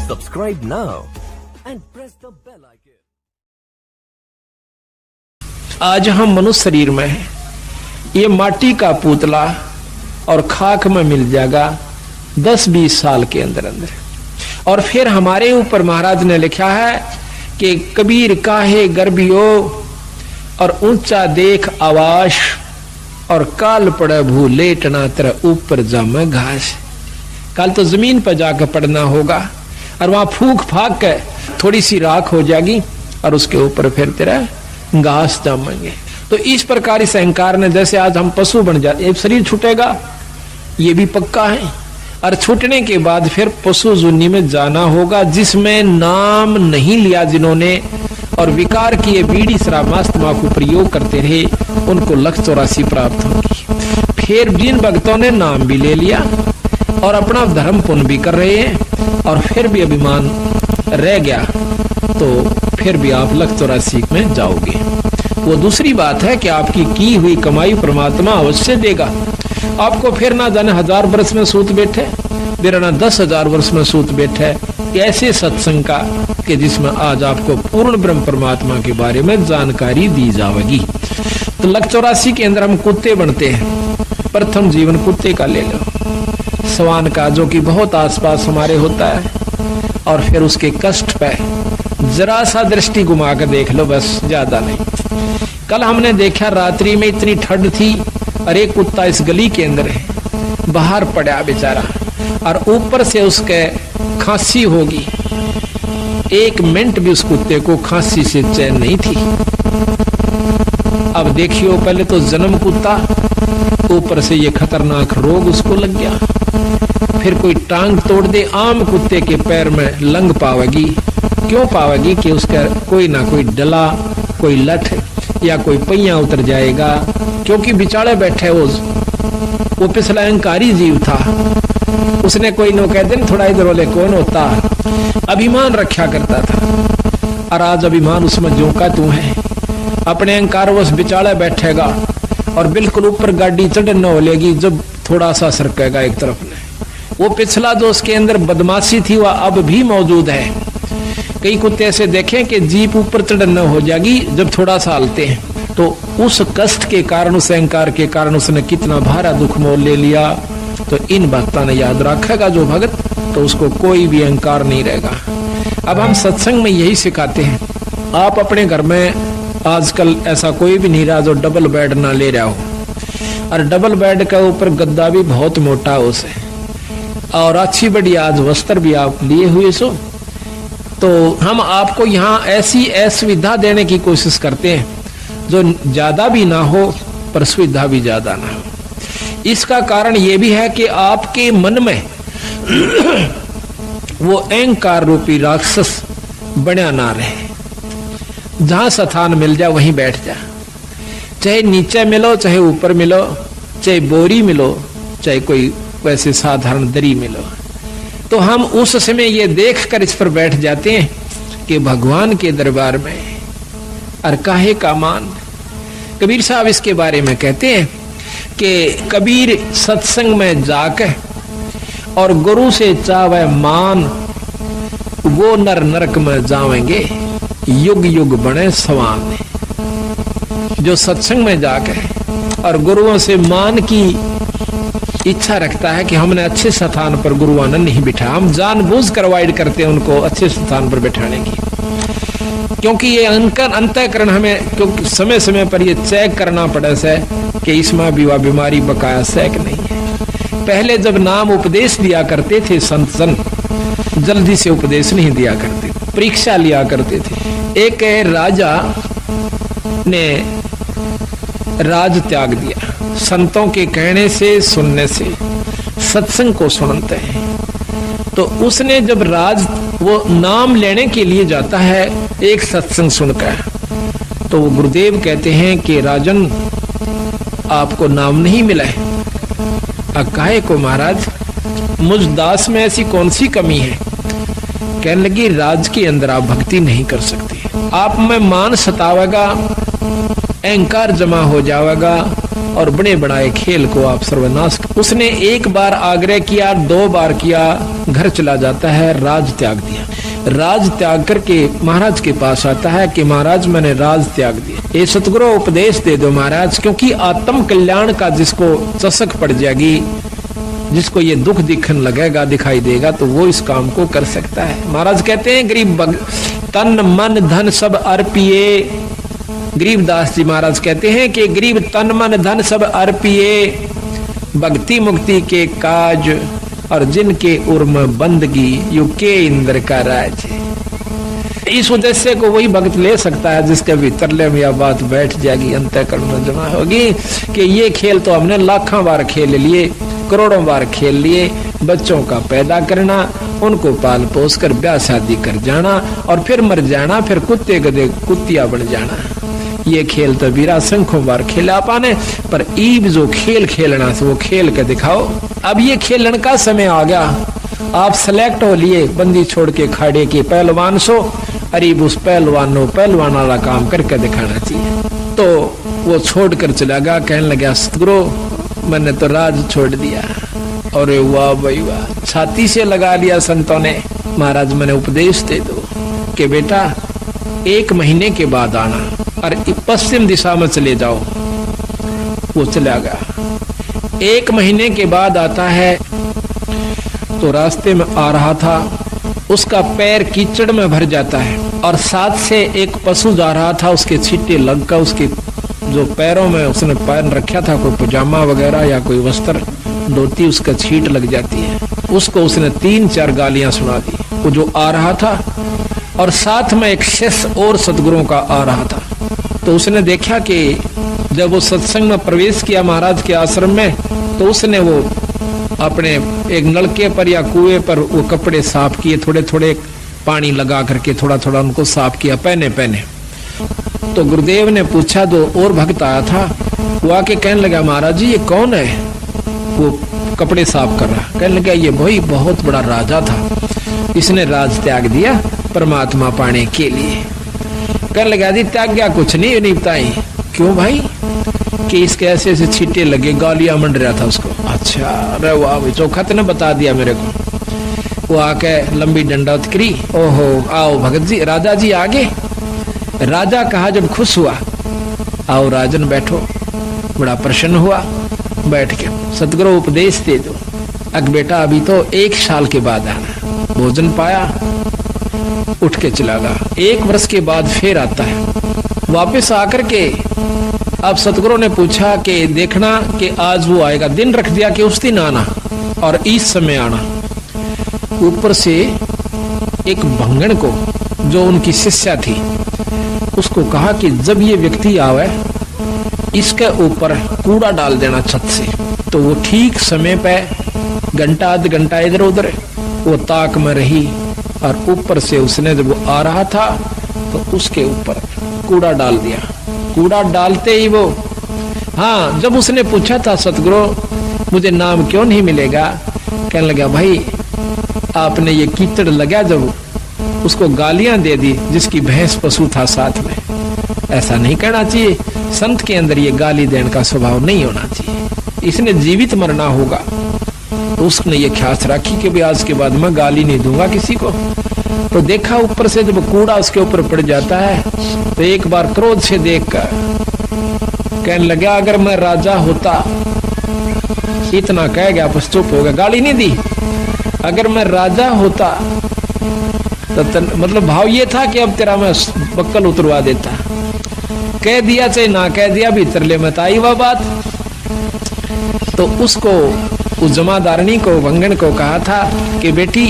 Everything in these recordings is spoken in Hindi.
Subscribe now and press the bell icon. आज हम मनुष्य शरीर में हैं। ये माटी का पुतला और खाक में मिल जाएगा 10-20 साल के अंदर अंदर। और फिर हमारे ऊपर महाराज ने लिखा है कि कबीर काहे गर्भियो और ऊंचा देख आवास और काल पड़े भू लेटना तेरा ऊपर जामे घास। कल तो जमीन पर जाकर पड़ना होगा और वहां फूक फाक के थोड़ी सी राख हो जाएगी और उसके ऊपर फिर तेरा घास जामेंगे। तो इस प्रकार इस अहंकार ने, जैसे आज हम पशु बन जाते, शरीर छूटेगा ये भी पक्का है, और छूटने के बाद फिर पशु जुन्नी में जाना होगा जिसमें नाम नहीं लिया जिन्होंने और विकार किए बीड़ी शराब मास्तमा को प्रयोग करते रहे, उनको 184 प्राप्त होगी। फिर जिन भक्तों ने नाम भी ले लिया और अपना धर्म पुण्य भी कर रहे हैं और फिर भी अभिमान रह गया तो फिर भी आप 184 में जाओगे। वो दूसरी बात है कि आपकी की हुई कमाई परमात्मा अवश्य देगा आपको। फिर ना जाने 1000 वर्ष में सूत बैठे, फिर ना 10,000 वर्ष में सूत बैठे ऐसे सत्संग का कि जिसमें आज आपको पूर्ण ब्रह्म परमात्मा के बारे में जानकारी दी जाएगी। तो 184 के अंदर हम कुत्ते बनते हैं। प्रथम जीवन कुत्ते का ले लो, स्वान का, जो कि बहुत आसपास हमारे होता है, और फिर उसके कष्ट पे जरा सा दृष्टि घुमा कर देख लो, बस ज्यादा नहीं। कल हमने देखा रात्रि में इतनी ठंड थी और एक कुत्ता इस गली के अंदर है, बाहर पड़ा बेचारा और ऊपर से उसके खांसी होगी। 1 मिनट भी उस कुत्ते को खांसी से चैन नहीं थी। अब देखियो, पहले तो जन्म कुत्ता, ऊपर से ये खतरनाक रोग उसको लग गया। फिर कोई टांग तोड़ दे, आम कुत्ते के पैर में लंग पावेगी। क्यों पावेगी? कि उसका कोई ना कोई डला, कोई लठ या कोई पहिया उतर जाएगा, क्योंकि बिचारे बैठे वो पिछला अहंकारी जीव था। उसने कोई नो कह दे थोड़ा इधर वाले कौन होता, अभिमान रखा करता था, और आज अभिमान उसमें जोका तू है। अपने अहंकार वो बिचारे बैठेगा और बिल्कुल ऊपर गाड़ी चढ़ हो लेगी जब थोड़ा सा सरकेगा एक तरफ ने। वो पिछला जो उसके अंदर बदमाशी थी वह अब भी मौजूद है। कई कुत्ते ऐसे देखें कि जीप ऊपर चढ़ना हो जाएगी जब थोड़ा सा हलते हैं, तो उस कष्ट के कारण, उस अहंकार के कारण उसने कितना भारा दुख मोल ले लिया। तो इन भक्तों ने याद रखेगा जो भगत, तो उसको कोई भी अहंकार नहीं रहेगा। अब हम सत्संग में यही सिखाते हैं। आप अपने घर में आजकल ऐसा कोई भी नहीं रहा जो डबल बेड ना ले रहा हो, और डबल बेड के ऊपर गद्दा भी बहुत मोटा हो से, और अच्छी बड़ी आज वस्त्र भी आप लिए हुए सो। तो हम आपको यहाँ ऐसी असुविधा देने की कोशिश करते हैं जो ज्यादा भी ना हो पर सुविधा भी ज्यादा ना हो। इसका कारण ये भी है कि आपके मन में वो अहंकार रूपी राक्षस बना ना रहे। जहां स्थान मिल जाए वहीं बैठ जा, चाहे नीचे मिलो, चाहे ऊपर मिलो, चाहे बोरी मिलो, चाहे कोई वैसे साधारण दरी मिलो। तो हम उस समय ये देखकर इस पर बैठ जाते हैं कि भगवान के दरबार में और काहे का मान। कबीर साहब इसके बारे में कहते हैं कि कबीर सत्संग में जाकर और गुरु से चावे मान, वो नर नरक में जावेंगे युग युग बने सवान। जो सत्संग में जाकर और गुरुओं से मान की इच्छा रखता है कि हमने अच्छे स्थान पर गुरुआनंद नहीं बिठा, हम जानबूझ कर अवॉइड करते हैं उनको अच्छे स्थान पर बैठाने की, क्योंकि ये अंतःकरण हमें क्योंकि समय समय पर ये चेक करना पड़े से कि इसमें भी वह बीमारी बकाया सैक नहीं है। पहले जब नाम उपदेश दिया करते थे संत जल्दी से उपदेश नहीं दिया करते, परीक्षा लिया करते थे। एक राजा ने राज त्याग दिया, संतों के कहने से, सुनने से, सत्संग को सुनते हैं। तो उसने जब राज वो नाम लेने के लिए जाता है एक सत्संग सुनकर, तो वो गुरुदेव कहते हैं कि राजन आपको नाम नहीं मिला है। काहे को महाराज, मुझ दास में ऐसी कौन सी कमी है? कहने लगी राज के अंदर आप भक्ति नहीं कर सकते, आप में मान सतावेगा, अहंकार जमा हो जाएगा, और बड़े बनाए खेल को आप सर्वनाश। उसने एक बार आग्रह किया, 2 बार किया, घर चला जाता है, राज त्याग दिया। राज त्याग करके महाराज के पास आता है कि महाराज मैंने राज त्याग दिया, ये सतगुरु उपदेश दे दो महाराज, क्योंकि आत्म कल्याण का जिसको चसक पड़ जाएगी, जिसको ये दुख दिखने लगेगा, दिखाई देगा, तो वो इस काम को कर सकता है। महाराज कहते हैं गरीब तन मन धन सब अर्पिए, गरीबदास जी महाराज कहते हैं कि गरीब तन मन धन सब अर्पिए, भक्ति मुक्ति के काज और जिनके उर्म बंदगी यू के इंद्र का राज। इस उद्देश्य को वही भक्त ले सकता है जिसके भीतर में यह बात बैठ जाएगी, अंतःकरण में जमा होगी कि ये खेल तो हमने लाखों बार खेल लिए, करोड़ों बार खेल लिए। बच्चों का पैदा करना, उनको पाल पोस कर ब्याह शादी कर जाना और फिर मर जाना, फिर कुत्ते गधे कुत्तिया बन जाना, ये खेल तो वीरा संख्यों बार खेला पाने, पर ईब जो खेल खेलना से वो खेल के दिखाओ। अब ये खेलन का समय आ गया, आप सेलेक्ट हो लिए, बंदी छोड़ के खाड़े के पहलवान सो, अरीब उस पहलवान वाला काम करके दिखाना चाहिए। तो वो छोड़ कर चला गया, कहने लगा सतगुरु मैंने तो राज छोड़ दिया। और वाह भाई वाह, छाती से लगा लिया संतों ने। महाराज मैंने उपदेश दे दो कि बेटा 1 महीने के बाद आना और पश्चिम दिशा में चले जाओ। वो चला गया, 1 महीने के बाद आता है तो रास्ते में आ रहा था, उसका पैर कीचड़ में भर जाता है और साथ से एक पशु जा रहा था, उसके छींटे लगकर उसके जो पैरों में उसने पहन रखा था कोई पजामा वगैरह या कोई वस्त्र धोती, उसका छींट लग जाती है। उसको उसने 3-4 गालियां सुना दी, वो जो आ रहा था, और साथ में एक शिष्य और सतगुरुओं का आ रहा था। तो उसने देखा कि जब वो सत्संग में प्रवेश किया महाराज के आश्रम में, तो उसने वो अपने एक नलके पर या कुएं पर वो कपड़े साफ किए, थोड़े थोड़े पानी लगा करके थोड़ा थोड़ा उनको साफ किया, पहने। तो गुरुदेव ने पूछा, दो और भक्त आया था, वो आके कहने लगा महाराज जी ये कौन है? वो कपड़े साफ कर रहा, कहने लगा ये भाई बहुत बड़ा राजा था, इसने राज त्याग दिया परमात्मा पाने के लिए। कहने लगा जी त्याग गया कुछ नहीं बताई। क्यों भाई? कि इसके ऐसे ऐसे छींटे लगे, गालियां मंड रहा था उसको। अच्छा अरे वाह भाई, चौखट ने बता दिया मेरे को। वो आके लंबी डंडौत करी, ओहो आओ भगत जी, राजा जी आगे। राजा कहा जब खुश हुआ, आओ राजन बैठो। बड़ा प्रसन्न हुआ, बैठ के सतगुरु उपदेश दे दो। अग बेटा अभी तो 1 साल के बाद आना। भोजन पाया, उठ के चला गया। 1 वर्ष के बाद फिर आता है, वापस आकर के अब सतगुरु ने पूछा कि देखना कि आज वो आएगा, दिन रख दिया कि उस दिन आना और इस समय आना। ऊपर से एक भंगण को जो उनकी शिष्या थी उसको कहा कि जब ये व्यक्ति आवे इसके ऊपर कूड़ा डाल देना छत से। तो वो ठीक समय पे घंटा आध घंटा इधर उधर वो ताक में रही और ऊपर से उसने जब वो आ रहा था तो उसके ऊपर कूड़ा डाल दिया। कूड़ा डालते ही वो, हाँ जब उसने पूछा था सतगुरु मुझे नाम क्यों नहीं मिलेगा, कहने लगा भाई आपने ये कीचड़ लगा जब उसको गालियां दे दी जिसकी भैंस पशु था साथ में। ऐसा नहीं कहना चाहिए, संत के अंदर ये गाली देने का स्वभाव नहीं होना चाहिए, इसने जीवित मरना होगा। तो उसने ये ख्यास रखी कि भी आज के बाद मैं गाली नहीं दूंगा किसी को। तो देखा ऊपर से जब कूड़ा उसके ऊपर पड़ जाता है तो एक बार क्रोध से देखकर कहने लगा अगर मैं राजा होता, इतना कह गया बस चुप हो गया, गाली नहीं दी। अगर मैं राजा होता तो मतलब भाव ये था कि अब तेरा मैं बक्कल उतरवा देता। कह दिया चाहे ना कह दिया, भीतर ले मत आई वह बात। तो उसको उस जमादारनी को वंगन को कहा था कि बेटी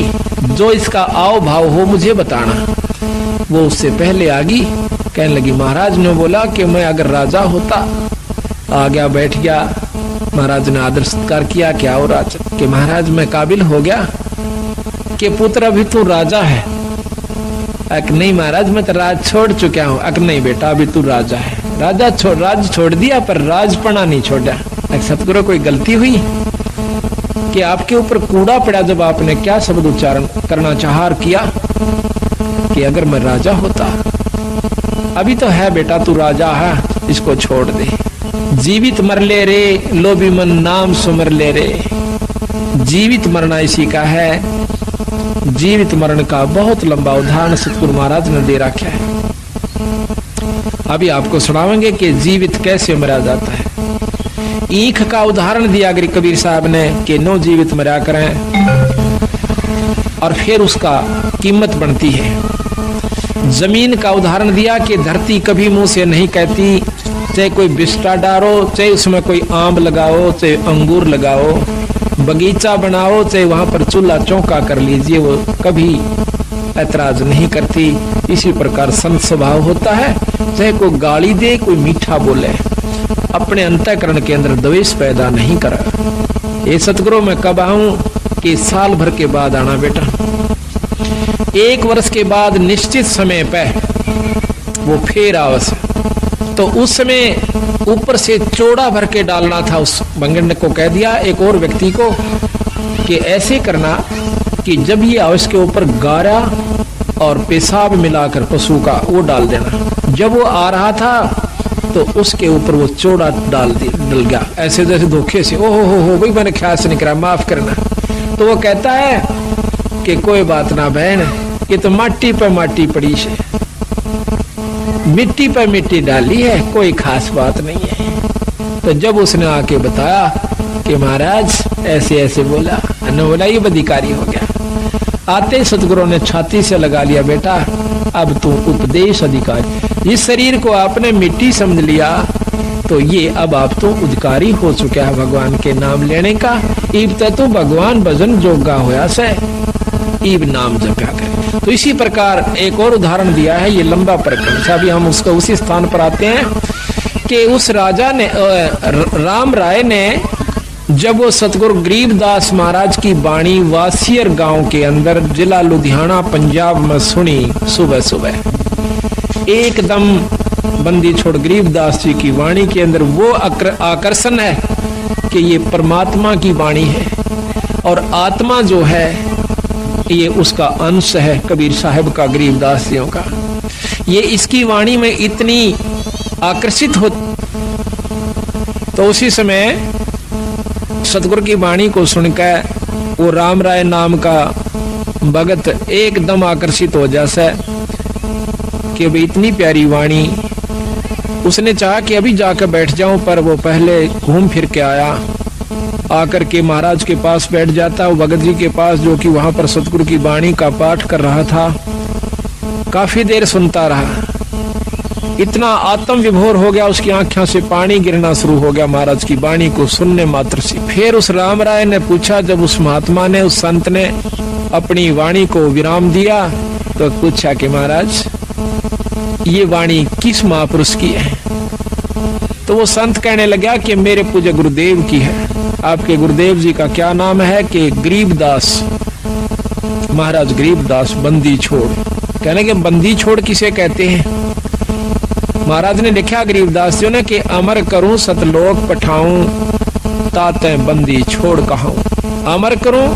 जो इसका आओ भाव हो मुझे बताना। वो उससे पहले आ गई, कहने लगी महाराज ने बोला कि मैं अगर राजा होता। आ गया, बैठ गया। महाराज ने आदर सत्कार किया, क्या हो राजा? कि महाराज मैं काबिल हो गया कि पुत्र अभी तू राजा है। अक नहीं महाराज मैं तो राज छोड़ चुका हूँ। अक नहीं बेटा अभी तू राजा है। राज छोड़ दिया पर राजपना नहीं छोड़ा। सतगुरु कोई गलती हुई कि आपके ऊपर कूड़ा पड़ा जब आपने क्या शब्द उच्चारण करना चाहा किया कि अगर मैं राजा होता। अभी तो है बेटा तू राजा है, इसको छोड़ दे। जीवित मर ले रे लोभी मन नाम सुमर ले रे। जीवित मरना इसी का है। जीवित मरण का बहुत लंबा उदाहरण सतगुरु महाराज ने दे रखा है। अभी आपको सुनावेंगे कि जीवित कैसे मरा जाता है। ईख का उदाहरण दिया कबीर साहब ने कि नो जीवित मरा करें और फिर उसका कीमत बनती है। जमीन का उदाहरण दिया कि धरती कभी मुंह से नहीं कहती, चाहे कोई बिस्टा डालो, चाहे उसमें कोई आम लगाओ, चाहे अंगूर लगाओ, बगीचा बनाओ, चाहे वहां पर चूल्हा चौका कर लीजिए, वो कभी ऐतराज नहीं करती। इसी प्रकार संत स्वभाव होता है, चाहे कोई गाली दे, कोई मीठा बोले, अपने अंतःकरण के अंदर द्वेष पैदा नहीं कर। ये सतगुरु मैं कब आऊं कि साल भर के बाद आना बेटा। 1 वर्ष के बाद निश्चित समय पे वो फिर आवस। तो उस समय ऊपर से चौड़ा भर के डालना था। उस बंगड़ को कह दिया एक और व्यक्ति को कि ऐसे करना कि जब ये आवस के ऊपर गारा और पेशाब मिलाकर पशु का वो डाल देना। जब वो आ रहा था तो उसके ऊपर वो चौड़ा डल गया, ऐसे जैसे धोखे से। ओहो हो भाई मैंने ख्याल से नहीं करा, माफ करना। तो वो कहता है कि कोई बात ना बहन, ये तो माटी पे माटी पड़ी है, मिट्टी पे मिट्टी डाली है, कोई खास बात नहीं है। तो जब उसने आके बताया कि महाराज ऐसे ऐसे बोला, बोला ये अधिकारी हो गया। आते सतगुरु ने छाती से लगा लिया, बेटा अब तू उपदेश अधिकारी। इस शरीर को आपने मिट्टी समझ लिया तो ये अब आप तो अधिकारी हो चुका है भगवान के नाम लेने का। इब तू भगवान भजन जोगा होया से, इब नाम जपा कर। तो इसी प्रकार एक और उदाहरण दिया है, ये लंबा प्रकरण। अभी हम उसका उसी स्थान पर आते हैं कि उस राजा ने राम राय ने जब वो सतगुरु गरीबदास महाराज की वाणी वासियर गांव के अंदर जिला लुधियाना पंजाब में सुनी, सुबह सुबह एकदम बंदी छोड़ गरीबदास जी की वाणी के अंदर वो आकर्षण है कि ये परमात्मा की वाणी है और आत्मा जो है ये उसका अंश है कबीर साहब का, गरीबदास जियों का। ये इसकी वाणी में इतनी आकर्षित हो। तो उसी समय सतगुरु की वाणी को सुनकर वो राम राय नाम का भगत एकदम आकर्षित हो जैसा कि भाई इतनी प्यारी वाणी। उसने चाहा कि अभी जाकर बैठ जाऊं, पर वो पहले घूम फिर के आया, आकर के महाराज के पास बैठ जाता, वो भगत जी के पास जो कि वहां पर सतगुरु की वाणी का पाठ कर रहा था। काफी देर सुनता रहा, इतना आत्म विभोर हो गया, उसकी आंखों से पानी गिरना शुरू हो गया महाराज की वाणी को सुनने मात्र से। फिर उस राम राय ने पूछा, जब उस महात्मा ने, उस संत ने अपनी वाणी को विराम दिया तो पूछा कि महाराज ये वाणी किस महापुरुष की है? तो वो संत कहने लगा कि मेरे पूज्य गुरुदेव की है। आपके गुरुदेव जी का क्या नाम है? कि गरीबदास महाराज, गरीबदास बंदी छोड़। कहने के बंदी छोड़ किसे कहते हैं? महाराज ने लिखा गरीबदास जी ने कि अमर करूं सतलोक पठाऊं ताते बंदी छोड़ कहूं। अमर करूं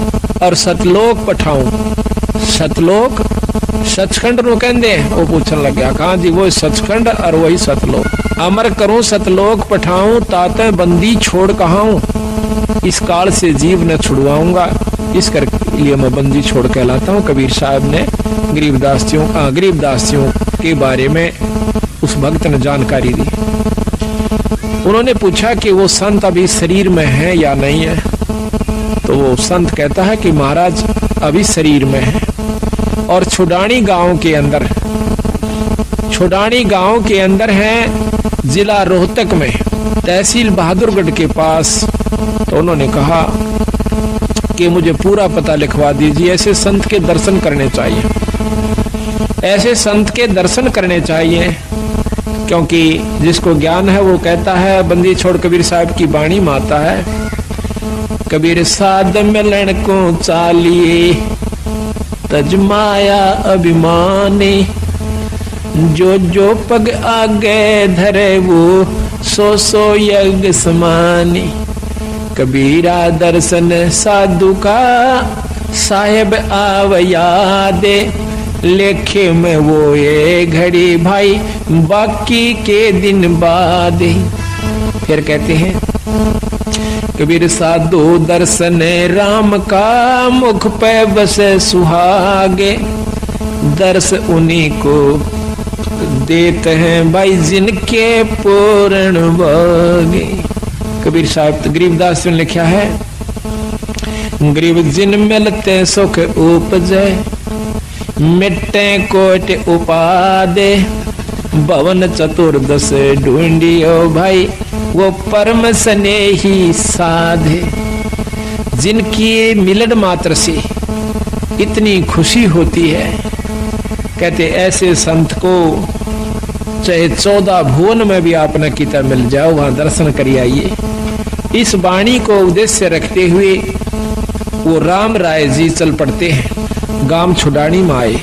और सतलोक पठाऊं। सतलोक सचखंड नो कहते हैं। वो पूछने लग गया, कहा जी? वो सचखंड और वही सतलोक। अमर करूं सतलोक पठाऊं ताते बंदी छोड़ कहूं। इस काल से जीव न छुड़वाऊंगा, इस कर लिए मैं बंदी छोड़ कहलाता हूं। कबीर साहब ने गरीबदासियों के बारे में उस भक्त ने जानकारी दी। उन्होंने पूछा कि वो संत अभी शरीर में है या नहीं है? तो वो संत कहता है कि महाराज अभी शरीर में है और छुडानी गांव के अंदर है, जिला रोहतक में, तहसील बहादुरगढ़ के पास। तो उन्होंने कहा कि मुझे पूरा पता लिखवा दीजिए। ऐसे संत के दर्शन करने चाहिए, ऐसे संत के दर्शन करने चाहिए, क्योंकि जिसको ज्ञान है वो कहता है। बंदी छोड़ कबीर साहब की वाणी माता है, कबीर साध मिलन को चालिए तजमाया अभिमानी, जो जो पग आगे धरे वो सो सो यज्ञ समानी। कबीरा दर्शन साधु का साहेब आव यादे, लेखे में वो ये घड़ी भाई बाकी के दिन बाद। फिर कहते हैं कबीर साधु दर्शन राम का मुख पे बसे सुहागे, दर्श उन्हीं को देते हैं भाई जिनके पूर्ण भागे। कबीर साहब गरीबदास ने लिखा है, गरीब जिन मिलते सुख उपजे, मिट्टे कोट उपादे, भवन चतुर्दश ढूंढियो भाई वो परम स्नेही साधे। जिनकी मिलन मात्र से इतनी खुशी होती है, कहते ऐसे संत को चाहे 14 भुवन में भी आप न किता मिल जाओ, वहां दर्शन कर आइए। इस वाणी को उद्देश्य रखते हुए वो राम राय जी चल पड़ते हैं। गांव छुडानी में आए,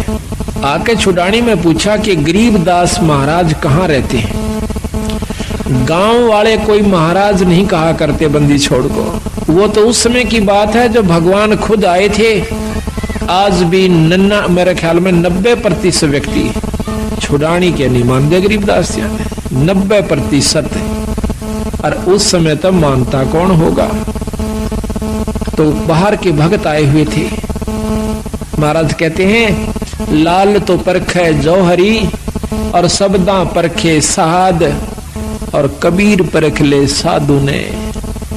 आके छुडानी में पूछा कि गरीबदास महाराज कहाँ रहते हैं। गांव वाले कोई महाराज नहीं कहा करते बंदी छोड़ को। वो तो उस समय की बात है जब भगवान खुद आए थे। आज भी नन्ना मेरे ख्याल में 90% व्यक्ति छुडानी के नहीं मानते गरीबदास जी, 90%। और उस समय तब मानता कौन होगा। तो बाहर के भक्त आए हुए थे। महाराज कहते हैं लाल तो परखे जौहरी और सबदा परखे साध, और कबीर परख ले साधु ने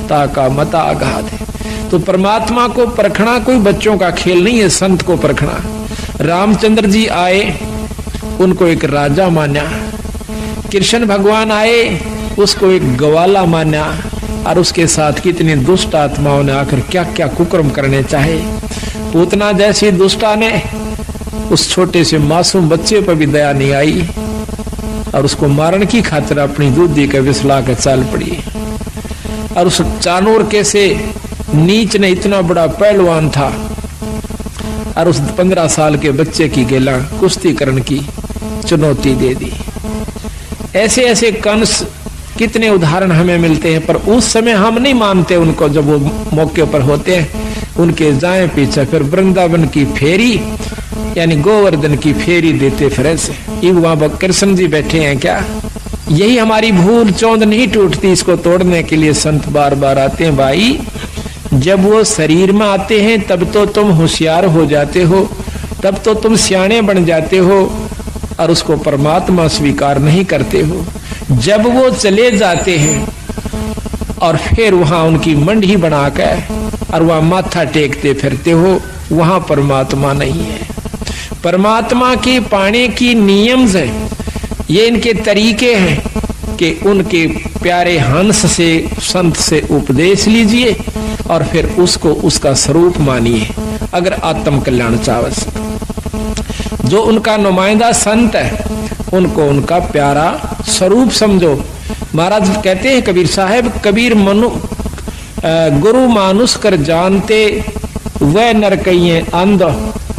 ताका मता आघात। तो परमात्मा को परखना कोई बच्चों का खेल नहीं है, संत को परखना। रामचंद्र जी आए, उनको एक राजा माना। कृष्ण भगवान आए, उसको एक ग्वाला माना। और उसके साथ कितनी दुष्ट आत्माओं ने आकर क्या क्या कुकर्म करने चाहे। पूतना जैसी दुष्टा ने उस छोटे से मासूम बच्चे पर भी दया नहीं आई और उसको मारने की खातिर अपनी दूधी के विसला के चाल पड़ी। और उस चानूर के से नीच ने इतना बड़ा पहलवान था और उस 15 साल के बच्चे की गेला कुश्ती करने की चुनौती दे दी। ऐसे ऐसे कंस कितने उदाहरण हमें मिलते हैं, पर उस समय हम नहीं मानते उनको। जब वो मौके पर होते हैं उनके जाए पीछे फिर वृंदावन की फेरी यानी गोवर्धन की फेरी देते फिर ऐसे। वहां कृष्ण जी बैठे हैं क्या? यही हमारी भूल चौंध नहीं टूटती, इसको तोड़ने के लिए संत बार बार आते हैं। भाई जब वो शरीर में आते हैं तब तो तुम होशियार हो जाते हो, तब तो तुम सियाणे बन जाते हो और उसको परमात्मा स्वीकार नहीं करते हो। जब वो चले जाते हैं और फिर वहां उनकी मंडी बनाकर और वहां माथा टेकते फिरते हो, वहां परमात्मा नहीं है। परमात्मा के पाने की नियम है, ये इनके तरीके हैं कि उनके प्यारे हंस से संत से उपदेश लीजिए और फिर उसको उसका स्वरूप मानिए अगर आत्म कल्याण चाहते। जो उनका नुमाइंदा संत है उनको उनका प्यारा स्वरूप समझो। महाराज कहते हैं कबीर साहब, कबीर गुरु मानुष कर जानते वह नरकइये अंध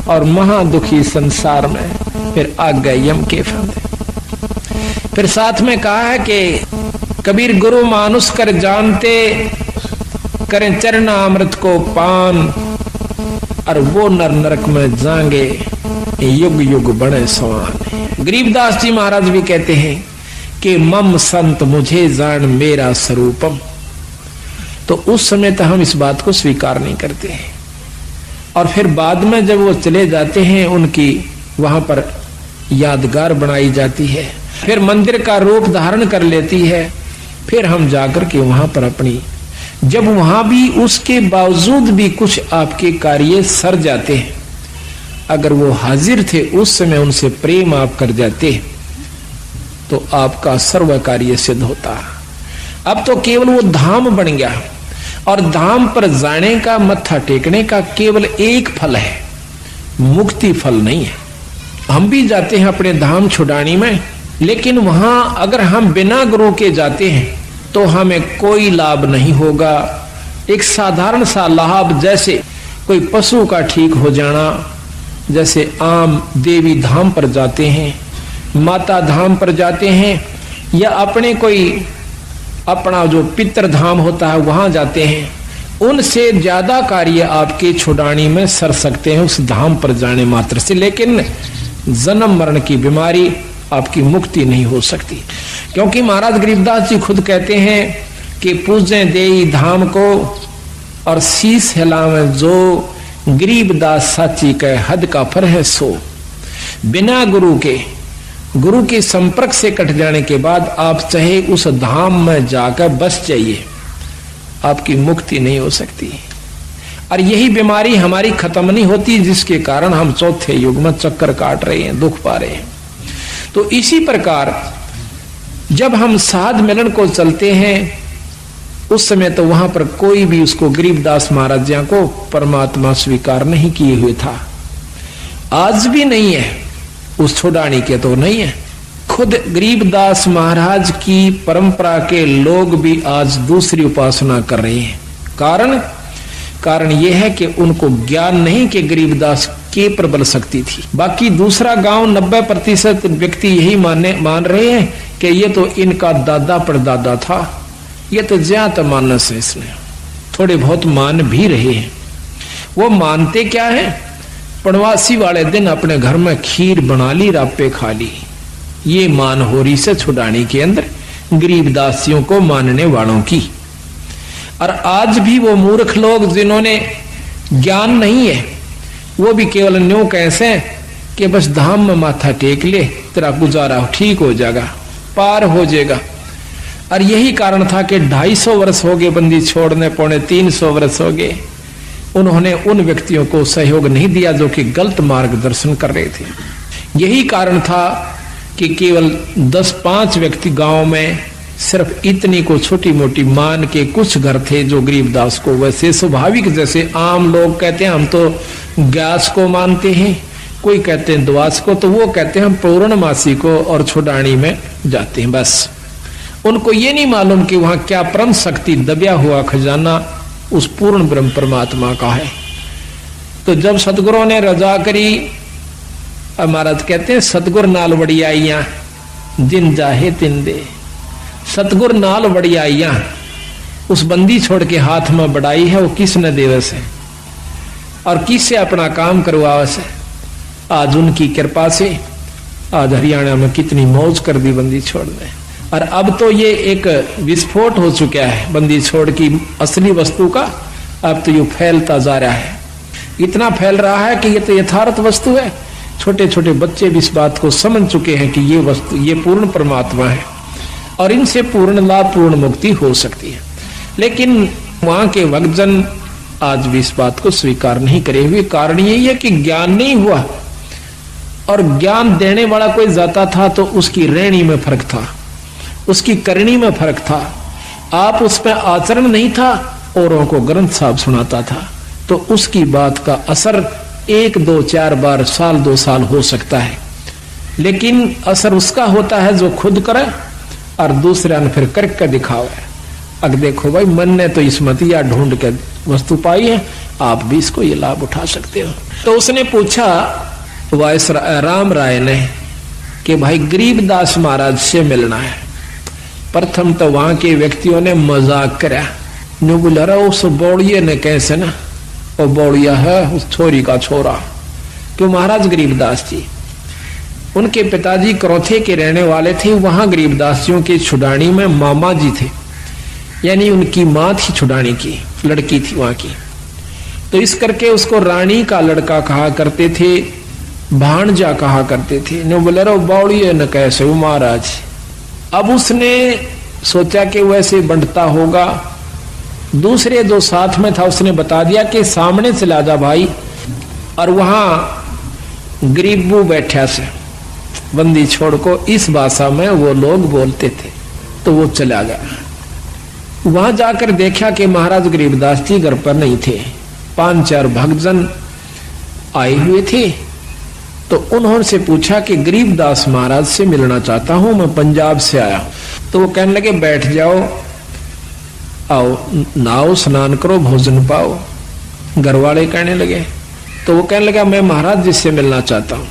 और महादुखी संसार में फिर आ गए यम के फंदे। फिर साथ में कहा है कि कबीर गुरु मानुष कर जानते करें चरना अमृत को पान और वो नर नरक में जाएंगे युग युग बड़े सवान। गरीबदास जी महाराज भी कहते हैं कि मम संत मुझे जान मेरा स्वरूपम। तो उस समय तक हम इस बात को स्वीकार नहीं करते हैं और फिर बाद में जब वो चले जाते हैं उनकी वहां पर यादगार बनाई जाती है, फिर मंदिर का रूप धारण कर लेती है। फिर हम जाकर के वहां पर अपनी, जब वहां भी उसके बावजूद भी कुछ आपके कार्य सर जाते हैं, अगर वो हाजिर थे उस समय उनसे प्रेम आप कर जाते तो आपका सर्व कार्य सिद्ध होता। अब तो केवल वो धाम बन गया और धाम पर जाने का, मत्था टेकने का केवल एक फल है, मुक्ति फल नहीं है। हम भी जाते हैं अपने धाम छुडानी में, लेकिन वहां अगर हम बिना गुरु के जाते हैं तो हमें कोई लाभ नहीं होगा। एक साधारण सा लाभ, जैसे कोई पशु का ठीक हो जाना, जैसे आम देवी धाम पर जाते हैं, माता धाम पर जाते हैं, या अपने कोई अपना जो पितृ धाम होता है वहां जाते हैं, उनसे ज्यादा कार्य आपके छुडानी में सर सकते हैं उस धाम पर जाने मात्र से। लेकिन जन्म मरण की बीमारी आपकी मुक्ति नहीं हो सकती, क्योंकि महाराज गरीबदास जी खुद कहते हैं कि पूजें देई धाम को और शीस हिलावे जो, गरीबदास साची कह हद का फर है सो। बिना गुरु के संपर्क से कट जाने के बाद आप चाहे उस धाम में जाकर बस जाइए, आपकी मुक्ति नहीं हो सकती। और यही बीमारी हमारी खत्म नहीं होती, जिसके कारण हम चौथे युग में चक्कर काट रहे हैं, दुख पा रहे हैं। तो इसी प्रकार जब हम साध मिलन को चलते हैं, उस समय तो वहां पर कोई भी उसको गरीबदास महाराज जी को परमात्मा स्वीकार नहीं किए हुए था। आज भी नहीं है, उस छोड़ानी के तो नहीं है। खुद गरीबदास महाराज की परंपरा के लोग भी आज दूसरी उपासना कर रहे हैं। कारण यह है कि उनको ज्ञान नहीं कि गरीबदास के प्रबल शक्ति थी। बाकी दूसरा गांव 90% व्यक्ति यही मान रहे हैं कि ये तो इनका दादा परदादा था, ये तो ज्यादा मानस है, इसने थोड़े बहुत मान भी रहे हैं। वो मानते क्या है? पड़वासी वाले दिन अपने घर में खीर बना ली, रापे खा ली। ये मान हो रही से छुड़ाने के अंदर गरीबदासियों को मानने वालों की। और आज भी वो मूर्ख लोग जिन्होंने ज्ञान नहीं है, वो भी केवल न्यू कैसे कि बस धाम में माथा टेक ले, तेरा गुजारा ठीक हो जाएगा, पार हो जाएगा। और यही कारण था कि 250 वर्ष हो गए बंदी छोड़ने, 350 वर्ष हो गए, उन्होंने उन व्यक्तियों को सहयोग नहीं दिया जो कि गलत मार्गदर्शन कर रहे थे। यही कारण था कि केवल 10-5 व्यक्ति गांव में सिर्फ इतनी को छोटी मोटी मान के कुछ घर थे जो गरीबदास को वैसे स्वाभाविक, जैसे आम लोग कहते हैं हम तो ग्यास को मानते हैं, कोई कहते हैं द्वास को, तो वो कहते हैं हम पौर्णमासी को और छुड़ानी में जाते हैं। बस उनको ये नहीं मालूम कि वहां क्या परम शक्ति दबिया हुआ खजाना उस पूर्ण ब्रह्म परमात्मा का है। तो जब सतगुरु ने रजा करी, महाराज कहते हैं सतगुर नाल वड़ियाइया जिन जाहे तिन दे। सतगुर नाल वड़ियाइया, उस बंदी छोड़ के हाथ में बढ़ाई है, वो किसने देवस है और किससे अपना काम करवावस है। आज उनकी कृपा से आज हरियाणा में कितनी मौज कर दी बंदी छोड़ने। और अब तो ये एक विस्फोट हो चुका है बंदी छोड़ की असली वस्तु का। अब तो ये फैलता जा रहा है, इतना फैल रहा है कि ये तो यथार्थ वस्तु है। छोटे छोटे बच्चे भी इस बात को समझ चुके हैं कि ये वस्तु, ये पूर्ण परमात्मा है और इनसे पूर्ण लाभ, पूर्ण मुक्ति हो सकती है। लेकिन वहां के भक्तजन आज भी इस बात को स्वीकार नहीं करे हुए। कारण यही है कि ज्ञान नहीं हुआ, और ज्ञान देने वाला कोई जाता था तो उसकी रहनी में फर्क था, उसकी करनी में फर्क था। आप उसमें आचरण नहीं था, औरों को ग्रंथ साहब सुनाता था, तो उसकी बात का असर 1, 2, 4 बार, साल 2 साल हो सकता है। लेकिन असर उसका होता है जो खुद करे और दूसरे ने फिर करके दिखावे। अब देखो भाई, मन ने तो इसमतिया ढूंढ के वस्तु पाई है, आप भी इसको ये लाभ उठा सकते हो। तो उसने पूछा वायस राम राय ने कि भाई गरीबदास महाराज से मिलना है। प्रथम तो वहां के व्यक्तियों ने मजाक करा, न्यू बोला रहा उस बौड़िए ने कैसे ना, वो बौड़िया है उस छोरी का छोरा। क्यों? महाराज गरीबदास जी, उनके पिताजी करौथे के रहने वाले थे। वहां गरीबदासियों के छुड़ानी में मामा जी थे, यानी उनकी माँ थी छुड़ानी की, लड़की थी वहां की। तो इस करके उसको रानी का लड़का कहा करते थे, भाणजा कहा करते थे। न्यू बोले रहा बौड़िए न कैसे वो महाराज। अब उसने सोचा कि वैसे बंटता होगा। दूसरे जो साथ में था उसने बता दिया कि सामने चला जा भाई। और वहां गरीबू बैठा से बंदी छोड़ को इस भाषा में वो लोग बोलते थे, तो वो चला गया। वहां जाकर देखा कि महाराज गरीबदास जी घर पर नहीं थे, 5-4 भक्तजन आए हुए थे। तो उन्होंने से पूछा कि गरीबदास महाराज से मिलना चाहता हूं, मैं पंजाब से आया। तो वो कहने लगे बैठ जाओ, आओ नहाओ स्नान करो, भोजन पाओ। घर वाले कहने लगे, तो वो कहने लगा मैं महाराज जी से मिलना चाहता हूं।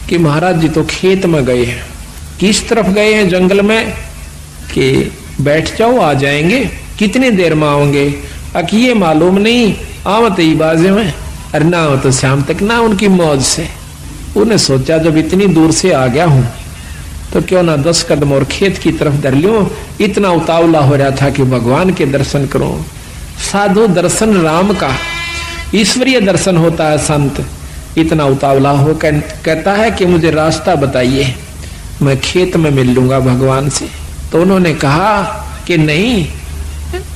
कि महाराज जी तो खेत में गए हैं। किस तरफ गए हैं? जंगल में। कि बैठ जाओ आ जाएंगे। कितनी देर में आओगे? अकी ये मालूम नहीं, आवत ही बाजे में। अरे ना हो तो शाम तक ना, उनकी मौज से। उन्हें सोचा जब इतनी दूर से आ गया हूं तो क्यों ना 10 कदम और खेत की तरफ धर लूं। इतना उतावला हो रहा था कि भगवान के दर्शन करूं। साधु दर्शन राम का, ईश्वरीय दर्शन होता है संत। इतना उतावला हो कहता है कि मुझे रास्ता बताइए, मैं खेत में मिल लूंगा भगवान से। तो उन्होंने कहा कि नहीं,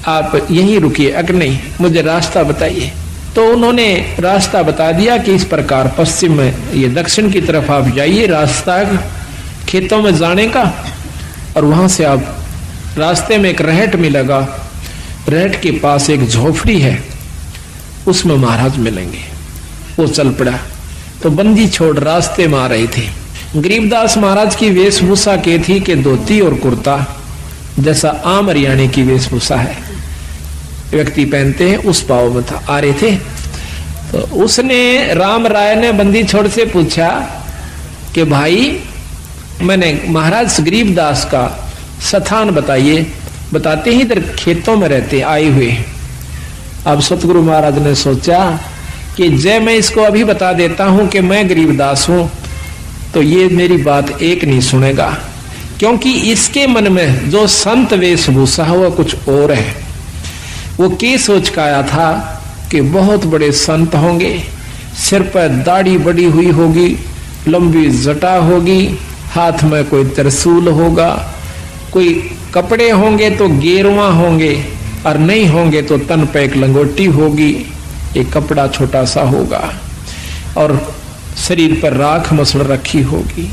आप यहीं रुकिए, अगर नहीं मुझे रास्ता बताइए। तो उन्होंने रास्ता बता दिया कि इस प्रकार पश्चिम में, ये दक्षिण की तरफ आप जाइए, रास्ता खेतों में जाने का, और वहां से आप रास्ते में एक रहट मिलेगा, रहट के पास एक झोपड़ी है, उसमें महाराज मिलेंगे। वो चल पड़ा। तो बंदी छोड़ रास्ते में आ रहे थे। गरीबदास महाराज की वेशभूषा के थी कि धोती और कुर्ता, जैसा आम हरियाणे की वेशभूषा है व्यक्ति पहनते हैं, उस भाव में था, आ रहे थे। तो उसने, राम राय ने बंदी छोड़ से पूछा कि भाई मैंने महाराज गरीबदास का स्थान बताइए। बताते ही इधर खेतों में रहते आए हुए। अब सतगुरु महाराज ने सोचा कि जय मैं इसको अभी बता देता हूं कि मैं गरीबदास हूं, तो ये मेरी बात एक नहीं सुनेगा, क्योंकि इसके मन में जो संत वेशभूषा है वह कुछ और है। वो क्या सोच का आया था कि बहुत बड़े संत होंगे, सिर पर दाढ़ी बड़ी हुई होगी, लंबी जटा होगी, हाथ में कोई त्रिशूल होगा, कोई कपड़े होंगे तो गेरुआ होंगे, और नहीं होंगे तो तन पे एक लंगोटी होगी, एक कपड़ा छोटा सा होगा, और शरीर पर राख मसल रखी होगी।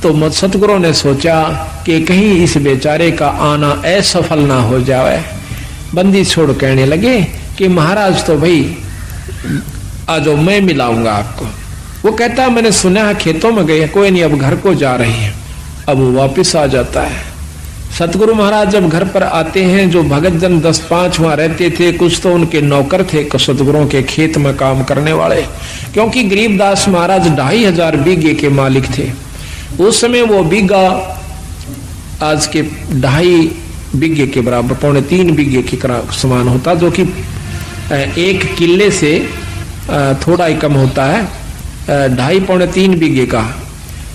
तो सतगुरु ने सोचा कि कहीं इस बेचारे का आना असफल ना हो जाए। बंदी छोड़ कहने लगे कि महाराज तो भाई आ जाओ, मैं मिलाऊंगा आपको। वो कहता मैंने सुना है खेतों में गए, कोई नहीं अब घर को जा रही है। अब वो वापिस आ जाता है। सतगुरु महाराज जब घर पर आते हैं, जो भगत जन 10-5 वहां रहते थे, कुछ तो उनके नौकर थे सतगुरुओं के खेत में काम करने वाले, क्योंकि गरीबदास महाराज 2500 बीघे के मालिक थे। उस समय वो बीघा आज के 2.5 बीघे के बराबर, 2.25 बीघे के समान होता, जो कि 1 किले से थोड़ा ही कम होता है। 2.5-3 बीघे का,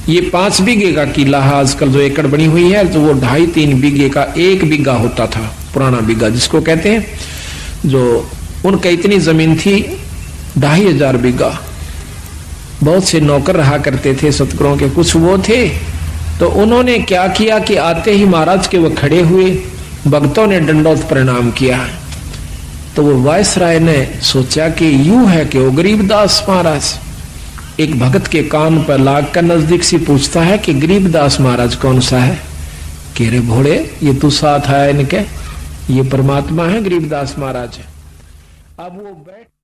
ये 5 बीघे का किला है आजकल जो एकड़ बनी हुई है, तो वो 2.5-3 बीघे का 1 बीघा होता था, पुराना बीघा जिसको कहते हैं। जो उनका इतनी जमीन थी 2500 बीघा। बहुत से नौकर रहा करते थे सतगुरुओं के, कुछ वो थे। तो उन्होंने क्या किया कि आते ही महाराज के वो खड़े हुए, भक्तों ने दंडोत प्रणाम किया। तो वो वायसराय ने सोचा कि यूं है कि वो गरीबदास महाराज, एक भगत के कान पर लाग कर नजदीक से पूछता है कि गरीबदास महाराज कौन सा है? कह रे भोले, ये तू साथ आया इनके, ये परमात्मा है, गरीबदास महाराज है। अब वो बैठ